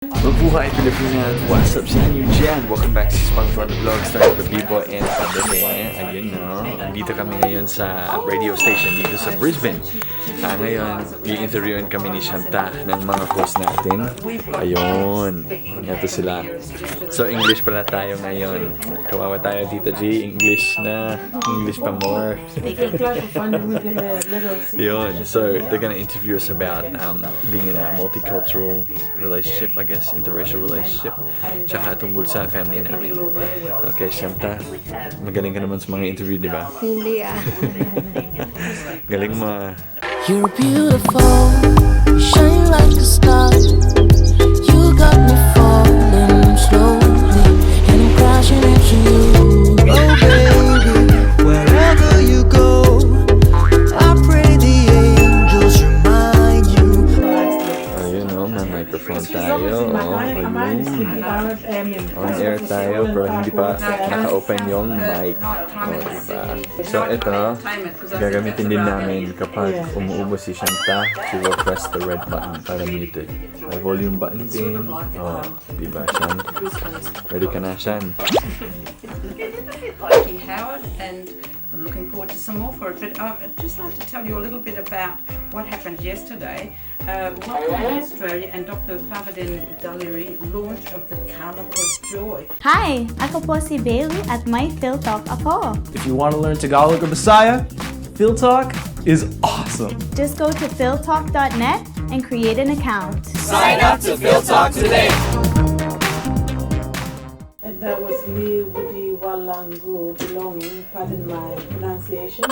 Mabuhay Pilipinas! What's up sa inyo dyan? Welcome back sa Spongebob Vlog, starring the B-Boy and Pabebe. Ayun no, nandito kami ngayon sa radio station dito sa Brisbane. Ngayon, i-interviewin kami ni Shanta ng mga host natin. Ayun, ito sila. So, English pala tayo ngayon. Kawawa tayo dito, G. English na. English pa more. Yun, so they're gonna interview us about being in a multicultural relationship, I guess, interracial relationship, tsaka tungkol sa family namin. Okay, Shanta, magaling ka naman sa mga interview, di ba? Hindi Galing mo. You're beautiful, shine like a star. You got me falling slowly, and I'm crashing into you. Oh baby, wherever you go, I pray the angels remind you. Ayun o, may microphone tayo. Ayun. On air tayo, pero hindi pa naka-open yung mic. Diba? So ito, gagamitin din namin kapag umuubos si Shanta, she will press the red button para muted. May volume button din. Diba, Shan? Ready ka na, Shan? Thank you, Howard, and I'm looking forward to some more for it. But I'd just like to tell you a little bit about what happened yesterday. Welcome to Australia and Dr. Favadin Daliri launch of the Carnival of Joy. Hi! Ako po si Bailey at may Phil Talk ako. If you want to learn Tagalog or Bisaya, Phil Talk is awesome. Just go to philtalk.net and create an account. Sign up to Phil Talk today. And that was Lee Woody Walangu belonging, pardon my pronunciation,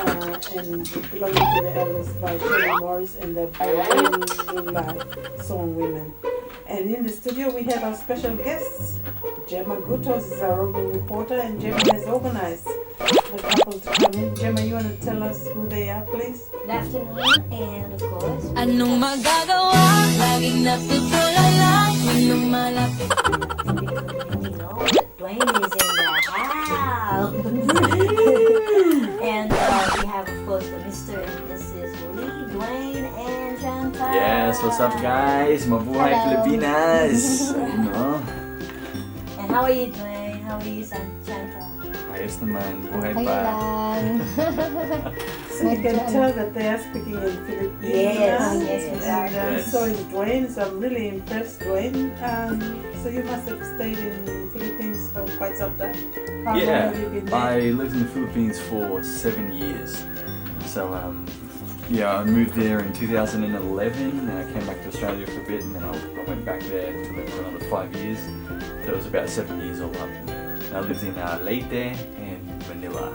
and belonging to the elders by Terry Morris and the Woolley song women. And in the studio we have our special guests. Gemma Gutos is our roving reporter, and Gemma has organized the couple to come in. Gemma, you want to tell us who they are, please? Good afternoon, and of course, Anong magagawa? Laging natutulala, anong malapit. you know that Dwaine is in the house. And we have, of course, the Mr. and Mrs. Woolley, Dwaine, and Shanta. Yes, what's up guys? Mabuhay Hello. Pilipinas! Ano? And how are you, Dwaine? How are you, Shanta? Ayos naman, buhay pa. So you can tell that they are speaking in Filipino. Yes, we are. And Yes. so is Dwaine, so I'm really impressed, Dwaine. So you must have stayed in Philippines for quite some time. How long Yeah, have you been there? I lived in the Philippines for 7 years. So, yeah, I moved there in 2011, and I came back to Australia for a bit, and then I went back there to live for another 5 years. So it was about 7 years all up. And I lived in Leyte and Manila,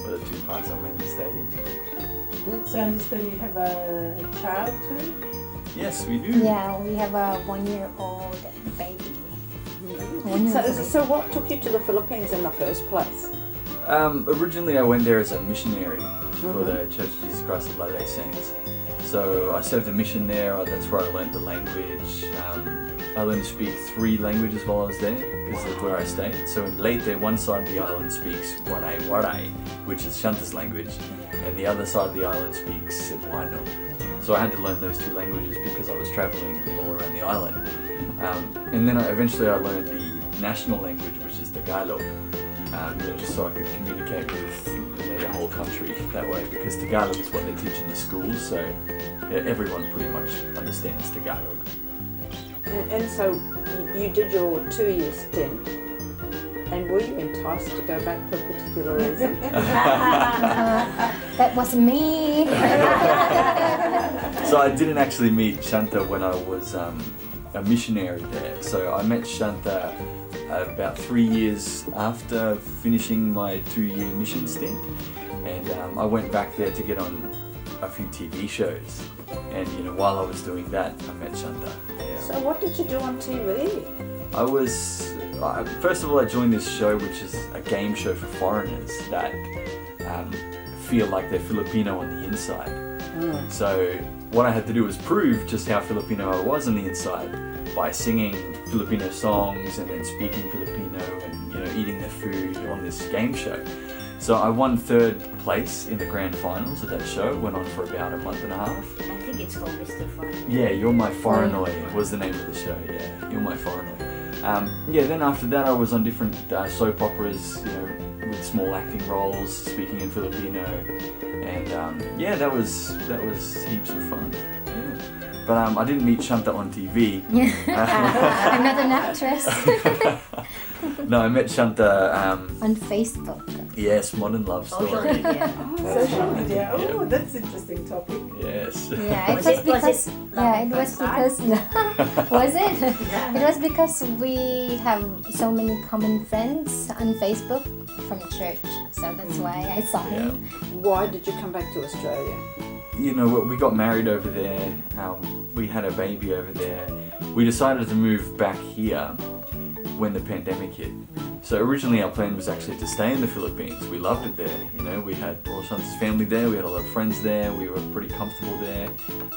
were the two parts I mainly stayed in. So I understand you have a child too? Yes, we do. Yeah, we have a 1-year-old baby. So what took you to the Philippines in the first place? Originally I went there as a missionary for the Church of Jesus Christ of Latter-day Saints. So I served a mission there. That's where I learned the language. I learned to speak 3 languages while I was there because that's where I stayed. So in Leyte, one side of the island speaks Waray, which is Shanta's language, and the other side of the island speaks Cebuano. So I had to learn those 2 languages because I was traveling all around the island. And then eventually I learned the national language, which is Tagalog, just so I could communicate with the whole country that way, because Tagalog is what they teach in the schools, so everyone pretty much understands Tagalog. And so you did your 2-year stint, and were you enticed to go back for a particular reason? That was me. So I didn't actually meet Shanta when I was a missionary there. So I met Shanta about 3 years after finishing my 2-year mission stint, and I went back there to get on a few TV shows. And while I was doing that, I met Shanta. Yeah. So what did you do on TV? I was first of all I joined this show, which is a game show for foreigners that feel like they're Filipino on the inside. So what I had to do was prove just how Filipino I was on the inside by singing Filipino songs and then speaking Filipino and eating their food on this game show. So I won 3rd place in the grand finals of that show. Went on for about a month and a half. I think it's called Mr. Fun. Yeah, You're My Foreignoy was the name of the show. Yeah, You're My Foreignoy. Then after that I was on different soap operas, with small acting roles, speaking in Filipino, and that was heaps of fun. Yeah, but I didn't meet Shanta on TV. I'm not an actress. No, I met Shanta On Facebook. Yes, Modern Love Story. Social media. Social media. Yeah. Oh, that's an interesting topic. Yes. Yeah, Was it because was it? Yeah. It was because we have so many common friends on Facebook from church, so that's why I saw Yeah. him. Why did you come back to Australia? We got married over there. We had a baby over there. We decided to move back here when the pandemic hit. So originally our plan was actually to stay in the Philippines. We loved it there. We had all Shanta's family there. We had a lot of friends there. We were pretty comfortable there.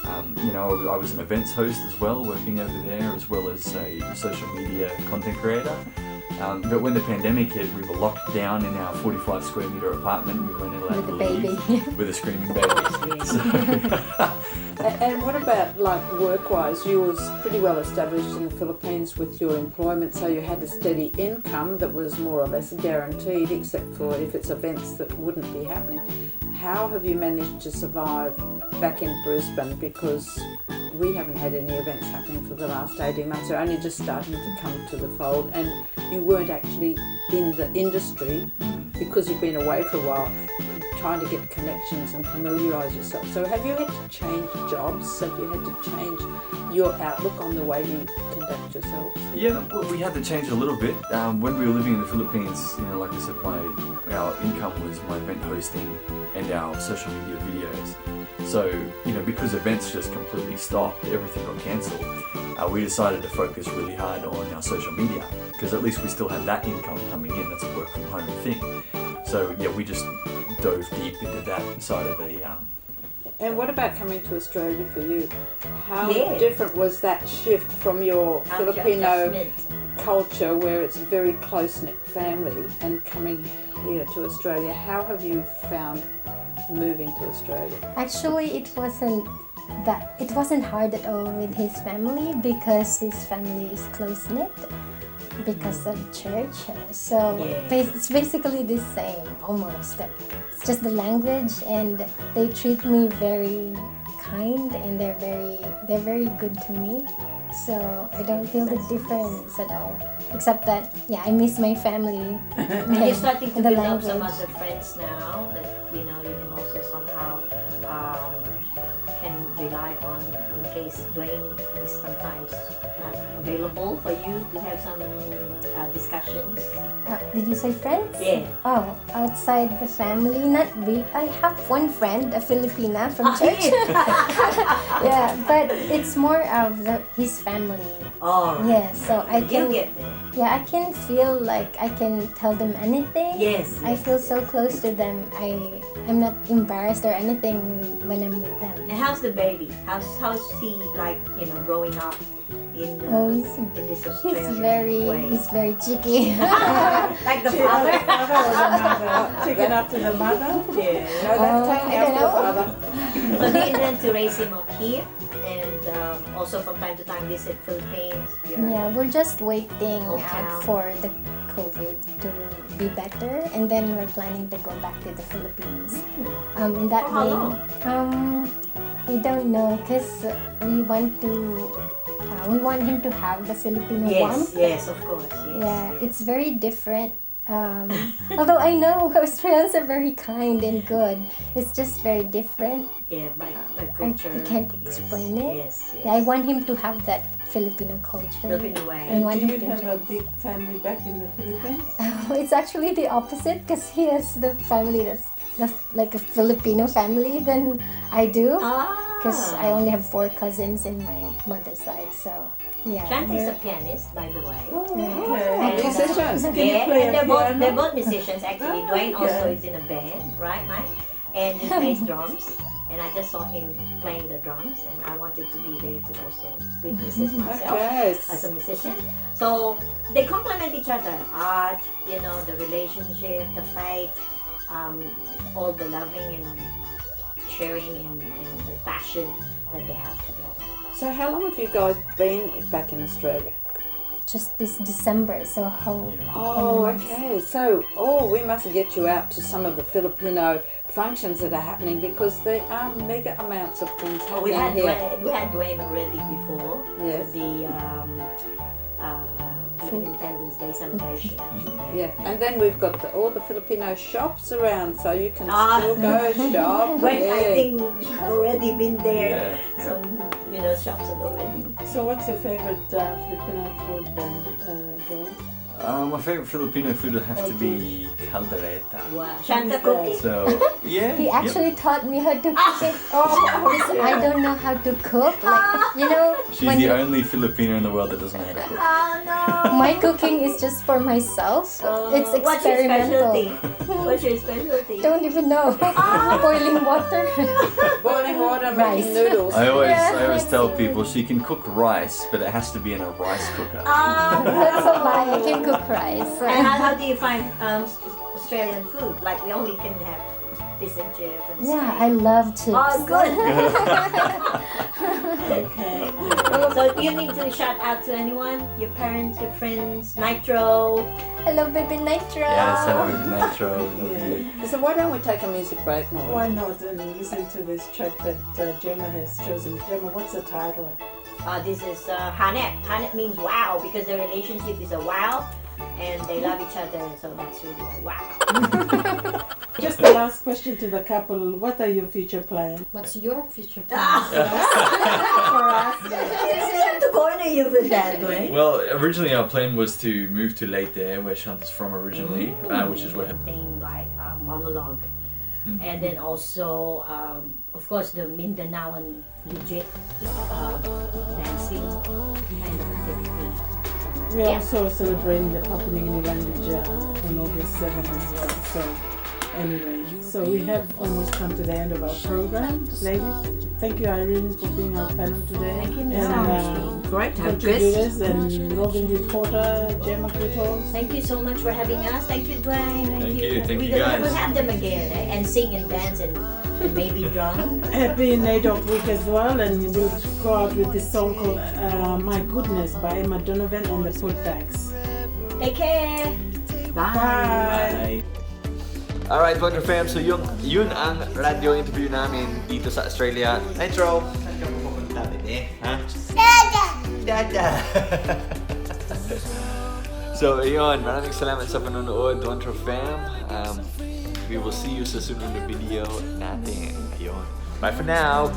I was an events host as well, working over there, as well as a social media content creator. But when the pandemic hit, we were locked down in our 45 square meter apartment. We weren't allowed With to a leave baby. with a screaming baby. So, And what about work-wise? You was pretty well established in the Philippines with your employment, so you had a steady income that was more or less guaranteed, except for if it's events that wouldn't be happening. How have you managed to survive back in Brisbane? Because we haven't had any events happening for the last 18 months. They're only just starting to come to the fold, and you weren't actually in the industry because you've been away for a while, trying to get connections and familiarise yourself. So have you had to change jobs? Have you had to change your outlook on the way you conduct yourself? Yeah, well, we had to change a little bit. When we were living in the Philippines, like I said, our income was my event hosting and our social media videos. So, because events just completely stopped, everything got cancelled, we decided to focus really hard on our social media, because at least we still had that income coming in. That's a work from home thing. So, yeah, we just dove deep into that side of the And what about coming to Australia for you? How Yeah. different was that shift from your Filipino Adjustment. culture, where it's a very close-knit family, and coming here to Australia? How have you found moving to Australia? Actually, it wasn't hard at all with his family because his family is close knit because of church. So Yeah. it's basically the same almost. It's just the language, and they treat me very kind, and they're very good to me. So I don't feel the difference at all, except that I miss my family. And you're starting to and the build up some language. other friends now that you can also somehow can rely on in case Dwaine is sometimes not available for you to have some discussions. Did you say friends? Yeah. Oh, outside the family, not really. I have one friend, a Filipina from church. Yeah, but it's more of his family. Oh, Yeah, so I you can. get there. Yeah, I can feel like I can tell them anything. Yes. I feel so close to them. I'm not embarrassed or anything when I'm with them. And how's the baby? How's he like? Growing up in Oh, in this Australian way. he's very cheeky. Like the father. Father or the mother? Taken after the mother? Yeah. No, that's I taken don't after the know. father. So do you intend to raise him up here, and also from time to time visit Philippines? Yeah, we're just waiting Hometown. out for the COVID to be better, and then we're planning to go back to the Philippines. In that For how way, long? we don't know, because we want him to have the Filipino warmth. Yes, of course. Yes, Yeah, yes. it's very different. Although I know Australians are very kind and good, it's just very different. Yeah, by I culture. can't yes, explain it. Yes, yes. Yeah, I want him to have that Filipino culture. Filipino way. I want Do him you to have a big family back in the Philippines? It's actually the opposite, because he has the family that's like a Filipino family than I do, because I only have 4 cousins in my mother's side. So yeah, Shanta is a pianist, by the way. Okay. Musicians. Can you Yeah, play and a they're piano? both musicians actually. Oh, Dwaine okay. also is in a band, right, Mike? And he plays drums. And I just saw him playing the drums, and I wanted to be there to also witness this myself Okay. as a musician. So they complement each other. Art, the relationship, the faith, all the loving and sharing and the passion that they have together. So how long have you guys been back in Australia? Just this December, so how? Oh, okay. So, we must get you out to some of the Filipino functions that are happening because there are mega amounts of things happening We had here. Dwaine already before. Yes. The Independence Day celebration. Yeah, and then we've got all the Filipino shops around, so you can Ah. still go shop. Dwaine, I Yeah. think already been there. Yeah. Some shops are already. So what's your favorite Filipino food then, Dwaine? My favorite Filipino food would have to be caldereta. Wow. Shanta cooking. So yeah. He yep. actually taught me how to cook it. Because I don't know how to cook. She's the only Filipino in the world that doesn't know how to cook. Oh no. My cooking is just for myself. It's What's your experimental. specialty? What's your specialty? Don't even know. Boiling water. Boiling water, Rice. making noodles. I Yeah. always tell people she can cook rice, but it has to be in a rice cooker. That's a lie. I can cook rice. And how do you find Australian food? Like we only can have fish and chips and Yeah, stuff. I love chips. Oh, good. Okay. So you need to shout out to anyone, your parents, your friends, Nitro. Hello, baby Nitro. Yeah, send over Nitro. Yeah. So why don't we take a music break now? Why not listen to this track that Gemma has chosen? Gemma, what's the title? This is Hanet. Hanet means wow because their relationship is a wow and they love each other, so that's really a wow. Just the last question to the couple. What are your future plans? What's your future plan? For us? I have to corner you with that, right? Well, originally our plan was to move to Leyte, where Shanta's from originally, which is where. Thing like monologue, and then also, of course, the Mindanaoan legit dancing kind of activity. We're also celebrating the Papua New Guinea language on August 7th as well. So, anyway, so we have almost come to the end of our program. Ladies, thank you, Irene, for being our panel today. Thank you, And Great to have contributors and Robin reporter, Gemma Kutos. Thank you so much for having us. Thank you, Dwaine. Thank you We'll guys. have them again and sing and dance and maybe drum. Happy NAIDOC week as well, and we'll go out with this song called My Goodness by Emma Donovan and the Putbacks. Take care. Bye! Alright, Wonder Fam, so yun ang radio interview namin dito sa Australia. Nitro, saan ka pupunta din ha? Dada! So, ayun, maraming salamat sa panonood, Wonder Fam. We will see you sa sunod na video natin. Ayun. Bye for now!